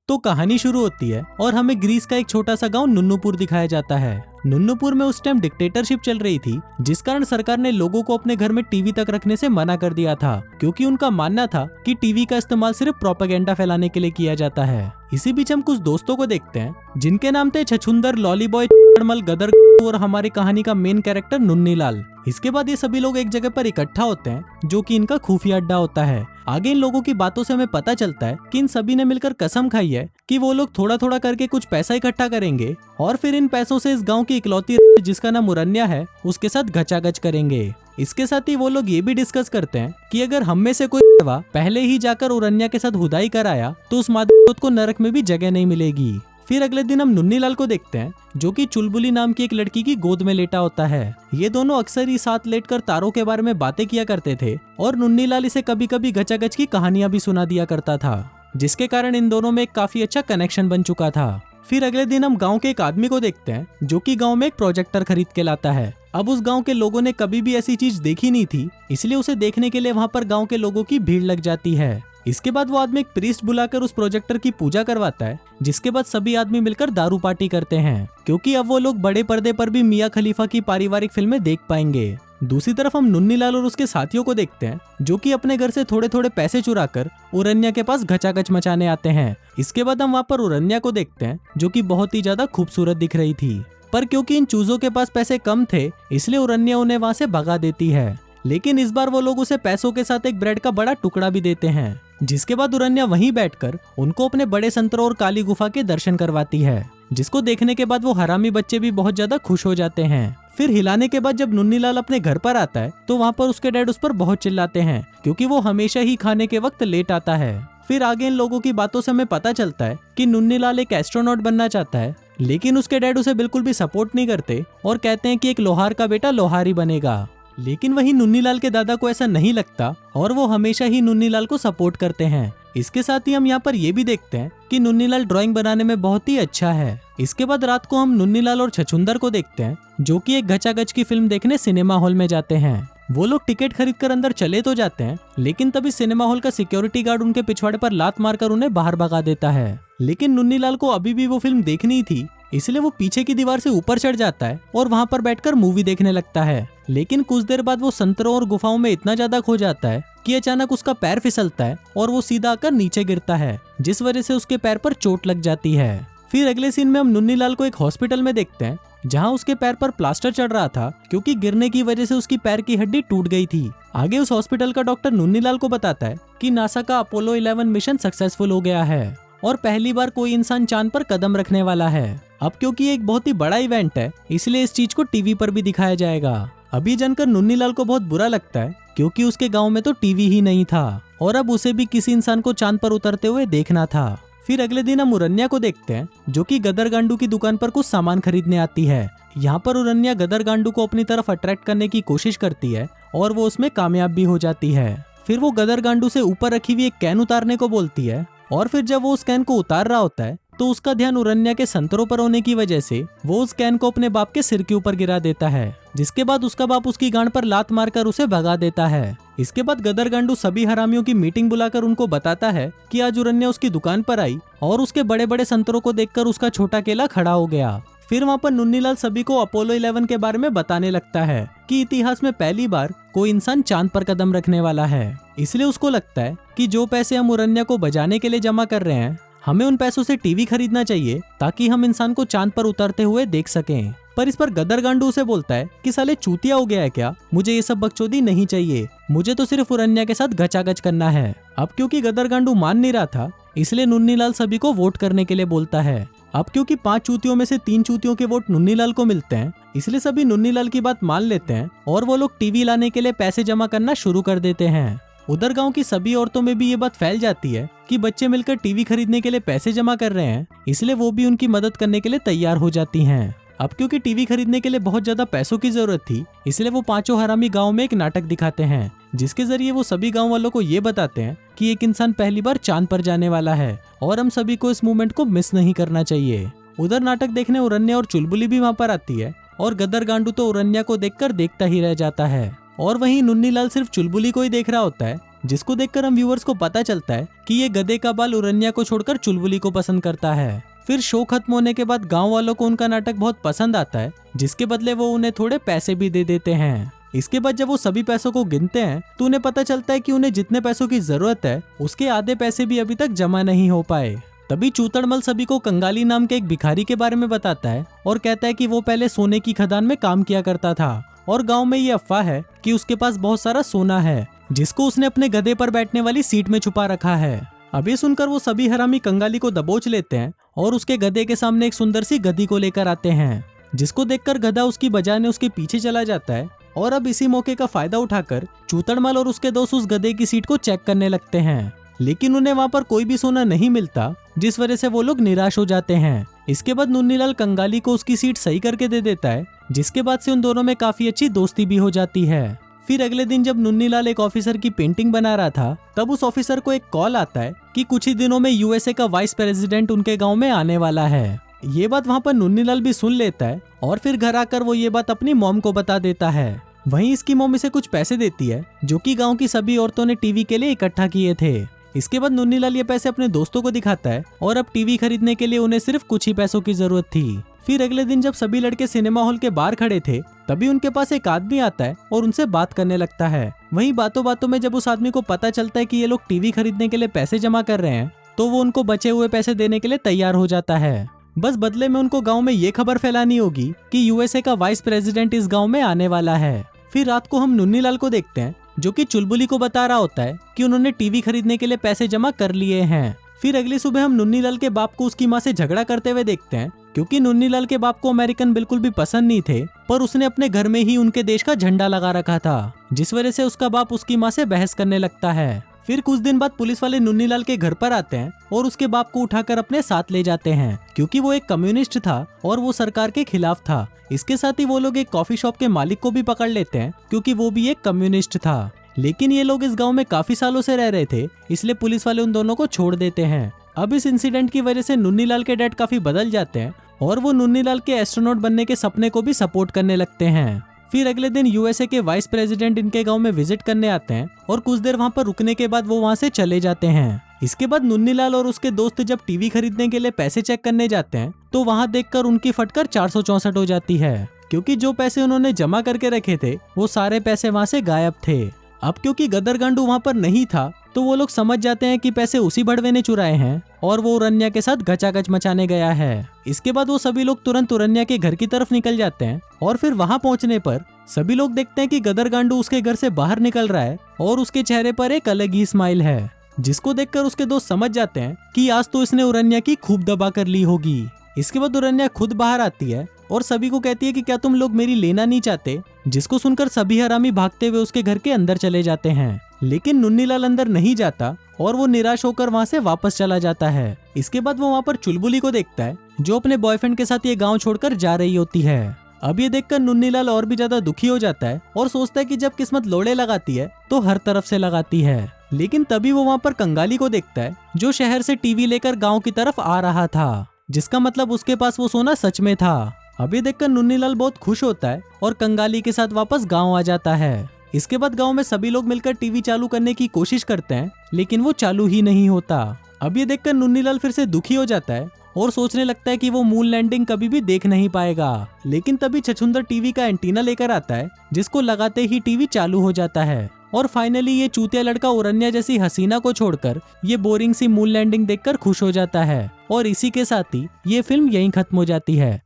तो कहानी शुरू होती है और हमें ग्रीस का एक छोटा सा गांव नुन्नुपुर दिखाया जाता है। नुन्नुपुर में उस टाइम डिक्टेटरशिप चल रही थी, जिस कारण सरकार ने लोगों को अपने घर में टीवी तक रखने से मना कर दिया था, क्योंकि उनका मानना था कि टीवी का इस्तेमाल सिर्फ प्रोपेगेंडा फैलाने के लिए किया जाता है। इसी बीच हम कुछ दोस्तों को देखते हैं जिनके नाम थे छछुंदर, लॉली बॉय, गदर और हमारी कहानी का मेन कैरेक्टर नुन्नीलाल। इसके बाद ये सभी लोग एक जगह पर इकट्ठा होते हैं जो कि इनका खुफिया अड्डा होता है। आगे इन लोगों की बातों से हमें पता चलता है कि इन सभी ने मिलकर कसम खाई है कि वो लोग थोड़ा थोड़ा करके कुछ पैसा इकट्ठा करेंगे और फिर इन पैसों से इस गांव की इकलौती जिसका नाम उरन्या है उसके साथ घचाघच करेंगे। इसके साथ ही वो लोग ये भी डिस्कस करते हैं कि अगर हम में से कोई पहले ही जाकर उरन्या के साथ हुदाई कराया तो उस मादरचोद को नरक में भी जगह नहीं मिलेगी। फिर अगले दिन हम नुन्नीलाल को देखते हैं जो कि चुलबुली नाम की एक लड़की की गोद में लेटा होता है। ये दोनों अक्सर ही साथ लेटकर तारों के बारे में बातें किया करते थे और नुन्नीलाल इसे कभी कभी घचाघच की कहानियां भी सुना दिया करता था, जिसके कारण इन दोनों में एक काफी अच्छा कनेक्शन बन चुका था। फिर अगले दिन हम गांव के एक आदमी को देखते हैं जो कि गांव में एक प्रोजेक्टर खरीद के लाता है। अब उस गांव के लोगों ने कभी भी ऐसी चीज देखी नहीं थी, इसलिए उसे देखने के लिए वहां पर गांव के लोगों की भीड़ लग जाती है। इसके बाद वो आदमी एक प्रीस्ट बुलाकर उस प्रोजेक्टर की पूजा करवाता है, जिसके बाद सभी आदमी मिलकर दारू पार्टी करते हैं, क्योंकि अब वो लोग बड़े पर्दे पर भी मियां खलीफा की पारिवारिक फिल्में देख पाएंगे। दूसरी तरफ हम नुन्नीलाल और उसके साथियों को देखते हैं जो कि अपने घर से थोड़े थोड़े पैसे चुराकर उरन्या के पास घचाघच मचाने आते हैं। इसके बाद हम वहाँ पर उरन्या को देखते हैं जो कि बहुत ही ज्यादा खूबसूरत दिख रही थी, पर क्योंकि इन चूजों के पास पैसे कम थे इसलिए उरन्या उन्हें वहाँ से भगा देती है। लेकिन इस बार वो लोग उसे पैसों के साथ एक ब्रेड का बड़ा टुकड़ा भी देते हैं, जिसके बाद उरन्या वहीं बैठकर उनको अपने बड़े संतरों और काली गुफा के दर्शन करवाती है, जिसको देखने के बाद वो हरामी बच्चे भी बहुत ज्यादा खुश हो जाते हैं। फिर हिलाने के बाद जब नुन्नीलाल अपने घर पर आता है तो वहाँ पर उसके डैड उस पर बहुत चिल्लाते हैं, क्योंकि वो हमेशा ही खाने के वक्त लेट आता है। फिर आगे इन लोगों की बातों से हमें पता चलता है कि नुन्नीलाल एक एस्ट्रोनॉट बनना चाहता है, लेकिन उसके डैड उसे बिल्कुल भी सपोर्ट नहीं करते और कहते हैं कि एक लोहार का बेटा लोहार ही बनेगा। लेकिन वही नुन्नीलाल के दादा को ऐसा नहीं लगता और वो हमेशा ही नुन्नीलाल को सपोर्ट करते हैं। इसके साथ ही हम यहाँ पर ये भी देखते हैं कि नुन्नीलाल ड्राइंग बनाने में बहुत ही अच्छा है। इसके बाद रात को हम नुन्नीलाल और छछुंदर को देखते हैं जो कि एक घचाघच की फिल्म देखने सिनेमा हॉल में जाते हैं। वो लोग टिकट खरीदकर अंदर चले तो जाते हैं, लेकिन तभी सिनेमा हॉल का सिक्योरिटी गार्ड उनके पिछवाड़े पर लात मारकर उन्हें बाहर भगा देता है। लेकिन नुन्नीलाल को अभी भी वो फिल्म देखनी थी, इसलिए वो पीछे की दीवार से ऊपर चढ़ जाता है और वहाँ पर बैठकर मूवी देखने लगता है। लेकिन कुछ देर बाद वो संतरों और गुफाओं में इतना ज्यादा खो जाता है कि अचानक उसका पैर फिसलता है और वो सीधा आकर नीचे गिरता है, जिस वजह से उसके पैर पर चोट लग जाती है। फिर अगले सीन में हम नुन्नीलाल को एक हॉस्पिटल में देखते हैं जहाँ उसके पैर पर प्लास्टर चढ़ रहा था, क्योंकि गिरने की वजह से उसकी पैर की हड्डी टूट गई थी। आगे उस हॉस्पिटल का डॉक्टर नुन्नीलाल को बताता है कि नासा का अपोलो 11 मिशन सक्सेसफुल हो गया है और पहली बार कोई इंसान चांद पर कदम रखने वाला है। अब क्योंकि ये एक बहुत ही बड़ा इवेंट है, इसलिए इस चीज को टीवी पर भी दिखाया जाएगा। अभी जानकर नुन्नीलाल को बहुत बुरा लगता है, क्योंकि उसके गांव में तो टीवी ही नहीं था और अब उसे भी किसी इंसान को चांद पर उतरते हुए देखना था। फिर अगले दिन हम उरन्या को देखते हैं जो कि गदर गांडू की दुकान पर कुछ सामान खरीदने आती है। यहाँ पर उरन्या गदर गांडू को अपनी तरफ अट्रैक्ट करने की कोशिश करती है और वो उसमें कामयाब भी हो जाती है। फिर वो गदर गांडू से ऊपर रखी हुई एक कैन उतारने को बोलती है और फिर जब वो उस कैन को उतार रहा होता है तो उसका ध्यान उरन्या के संतरों पर होने की वजह से वो उस कैन को अपने बाप के सिर के ऊपर गिरा देता है, जिसके बाद उसका बाप उसकी गांड पर लात मारकर उसे भगा देता है। इसके बाद गदर गांडू सभी हरामियों की मीटिंग बुलाकर उनको बताता है कि आज उरन्या उसकी दुकान पर आई और उसके बड़े बड़े संतरों को देखकर उसका छोटा केला खड़ा हो गया। फिर वहाँ पर नुन्नीलाल सभी को अपोलो 11 के बारे में बताने लगता है कि इतिहास में पहली बार कोई इंसान चांद पर कदम रखने वाला है। इसलिए उसको लगता है कि जो पैसे हम उरन्या को बजाने के लिए जमा कर रहे हैं, हमें उन पैसों से टीवी खरीदना चाहिए ताकि हम इंसान को चांद पर उतरते हुए देख सकें। पर इस पर गदर गांडू उसे बोलता है कि साले चूतिया हो गया है क्या, मुझे ये सब बकचोदी नहीं चाहिए, मुझे तो सिर्फ उरन्या के साथ घचाघच करना है। अब क्योंकि गदर गांडू मान नहीं रहा था, इसलिए नुन्नीलाल सभी को वोट करने के लिए बोलता है। अब क्योंकि 5 चूतियों में से 3 चूतियों के वोट नुन्नीलाल को मिलते हैं, इसलिए सभी नुन्नीलाल की बात मान लेते हैं और वो लोग टीवी लाने के लिए पैसे जमा करना शुरू कर देते हैं। उधर गांव की सभी औरतों में भी ये बात फैल जाती है कि बच्चे मिलकर टीवी खरीदने के लिए पैसे जमा कर रहे हैं, इसलिए वो भी उनकी मदद करने के लिए तैयार हो जाती हैं। अब क्योंकि टीवी खरीदने के लिए बहुत ज्यादा पैसों की जरूरत थी, इसलिए वो पांचों हरामी गांव में एक नाटक दिखाते हैं, जिसके जरिए वो सभी गांव वालों को ये बताते हैं कि एक इंसान पहली बार चांद पर जाने वाला है और हम सभी को इस मूवमेंट को मिस नहीं करना चाहिए। उधर नाटक देखने उरन्या और चुलबुली भी वहाँ पर आती है और गदर गांडू तो उरन्या को देखकर देखता ही रह जाता है और वहीं नुन्नीलाल सिर्फ चुलबुली को ही देख रहा होता है, जिसको देखकर हम व्यूअर्स को पता चलता है कि ये गधे का बाल उरन्या को छोड़कर चुलबुली को पसंद करता है। फिर शो खत्म होने के बाद गांव वालों को उनका नाटक बहुत पसंद आता है, जिसके बदले वो उन्हें थोड़े पैसे भी दे देते हैं। इसके बाद जब वो सभी पैसों को गिनते हैं तो उन्हें पता चलता है कि उन्हें जितने पैसों की जरूरत है उसके आधे पैसे भी अभी तक जमा नहीं हो पाए। तभी चूतड़मल सभी को कंगाली नाम के एक भिखारी के बारे में बताता है और कहता है कि वो पहले सोने की खदान में काम किया करता था और गांव में ये अफवाह है कि उसके पास बहुत सारा सोना है, जिसको उसने अपने गधे पर बैठने वाली सीट में छुपा रखा है। अब ये सुनकर वो सभी हरामी कंगाली को दबोच लेते हैं और उसके गधे के सामने एक सुंदर सी गधी को लेकर आते हैं, जिसको देखकर गधा उसकी बजाने उसके पीछे चला जाता है। और अब इसी मौके का फायदा उठाकर चूतड़मल और उसके दोस्त उस गधे की सीट को चेक करने लगते हैं, लेकिन उन्हें वहाँ पर कोई भी सोना नहीं मिलता, जिस वजह से वो लोग निराश हो जाते हैं। इसके बाद मुन्नीलाल कंगाली को उसकी सीट सही करके दे देता है, जिसके बाद से उन दोनों में काफी अच्छी दोस्ती भी हो जाती है। फिर अगले दिन जब मुन्नीलाल एक ऑफिसर की पेंटिंग बना रहा था, तब उस ऑफिसर को एक कॉल आता है कि कुछ ही दिनों में यूएसए का वाइस प्रेसिडेंट उनके गाँव में आने वाला है। ये बात वहाँ पर मुन्नीलाल भी सुन लेता है और फिर घर आकर वो ये बात अपनी मॉम को बता देता है। वहीं इसकी मॉम इसे कुछ पैसे देती है, जो कि गांव की सभी औरतों ने टीवी के लिए इकट्ठा किए थे। इसके बाद मुन्नीलाल ये पैसे अपने दोस्तों को दिखाता है और अब टीवी खरीदने के लिए उन्हें सिर्फ कुछ ही पैसों की जरूरत थी। फिर अगले दिन जब सभी लड़के सिनेमा हॉल के बाहर खड़े थे, तभी उनके पास एक आदमी आता है और उनसे बात करने लगता है। वहीं बातों बातों में जब उस आदमी को पता चलता है कि ये लोग टीवी खरीदने के लिए पैसे जमा कर रहे हैं, तो वो उनको बचे हुए पैसे देने के लिए तैयार हो जाता है। बस बदले में उनको गाँव में ये खबर फैलानी होगी कि यूएसए का वाइस प्रेसिडेंट इस गाँव में आने वाला है। फिर रात को हम मुन्नीलाल को देखते हैं, जो कि चुलबुली को बता रहा होता है कि उन्होंने टीवी खरीदने के लिए पैसे जमा कर लिए हैं। फिर अगली सुबह हम मुन्नीलाल के बाप को उसकी माँ से झगड़ा करते हुए देखते हैं, क्योंकि मुन्नीलाल के बाप को अमेरिकन बिल्कुल भी पसंद नहीं थे, पर उसने अपने घर में ही उनके देश का झंडा लगा रखा था, जिस वजह से उसका बाप उसकी माँ से बहस करने लगता है। फिर कुछ दिन बाद पुलिस वाले मुन्नीलाल के घर पर आते हैं और उसके बाप को उठाकर अपने साथ ले जाते हैं, क्योंकि वो एक कम्युनिस्ट था और वो सरकार के खिलाफ था। इसके साथ ही वो लोग एक कॉफी शॉप के मालिक को भी पकड़ लेते हैं, क्योंकि वो भी एक कम्युनिस्ट था। लेकिन ये लोग इस गांव में काफी सालों से रह रहे थे, इसलिए पुलिस वाले उन दोनों को छोड़ देते हैं। अब इस इंसिडेंट की वजह से मुन्नीलाल के डैड काफी बदल जाते हैं और वो मुन्नीलाल के एस्ट्रोनॉट बनने के सपने को भी सपोर्ट करने लगते हैं। फिर अगले दिन यूएसए के वाइस प्रेसिडेंट इनके गांव में विजिट करने आते हैं और कुछ देर वहां पर रुकने के बाद वो वहां से चले जाते हैं। इसके बाद मुन्नीलाल और उसके दोस्त जब टीवी खरीदने के लिए पैसे चेक करने जाते हैं, तो वहां देखकर उनकी फटकर 464 हो जाती है, क्योंकि जो पैसे उन्होंने जमा करके रखे थे वो सारे पैसे वहां से गायब थे। अब क्योंकि गदर गांडू वहां पर नहीं था, तो वो लोग समझ जाते हैं कि पैसे उसी भड़वे ने चुराए हैं और वो उरन्या के साथ गचागच मचाने गया है। इसके बाद वो सभी लोग तुरंत उरन्या के घर की तरफ निकल जाते हैं और फिर वहां पहुंचने पर सभी लोग देखते हैं कि गदर गांडू उसके घर से बाहर निकल रहा है और उसके चेहरे पर एक अलग ही स्माइल है, जिसको देखकर उसके दोस्त समझ जाते हैं कि आज तो इसने उरन्या की खूब दबा कर ली होगी। इसके बाद उरन्या खुद बाहर आती है और सभी को कहती है कि क्या तुम लोग मेरी लेना नहीं चाहते, जिसको सुनकर सभी हरामी भागते हुए उसके घर के अंदर चले जाते हैं। लेकिन मुन्नीलाल अंदर नहीं जाता और वो निराश होकर वहाँ से वापस चला जाता है। इसके बाद वो वहाँ पर चुलबुली को देखता है, जो अपने बॉयफ्रेंड के साथ ये गाँव छोड़कर जा रही होती है। अब ये देखकर मुन्नीलाल और भी ज्यादा दुखी हो जाता है और सोचता है कि जब किस्मत लोड़े लगाती है तो हर तरफ से लगाती है। लेकिन तभी वो वहाँ पर कंगाली को देखता है, जो शहर से टीवी लेकर गाँव की तरफ आ रहा था, जिसका मतलब उसके पास वो सोना सच में था। अब ये देखकर मुन्नीलाल बहुत खुश होता है और कंगाली के साथ वापस गाँव आ जाता है। इसके बाद गांव में सभी लोग मिलकर टीवी चालू करने की कोशिश करते हैं, लेकिन वो चालू ही नहीं होता। अब ये देखकर मुन्नीलाल फिर से दुखी हो जाता है और सोचने लगता है कि वो मून लैंडिंग कभी भी देख नहीं पाएगा। लेकिन तभी छछुंदर टीवी का एंटीना लेकर आता है, जिसको लगाते ही टीवी चालू हो जाता है और फाइनली ये चूतिया लड़का उरन्या जैसी हसीना को छोड़कर ये बोरिंग सी मून लैंडिंग देखकर खुश हो जाता है। और इसी के साथ ही ये फिल्म यहीं खत्म हो जाती है।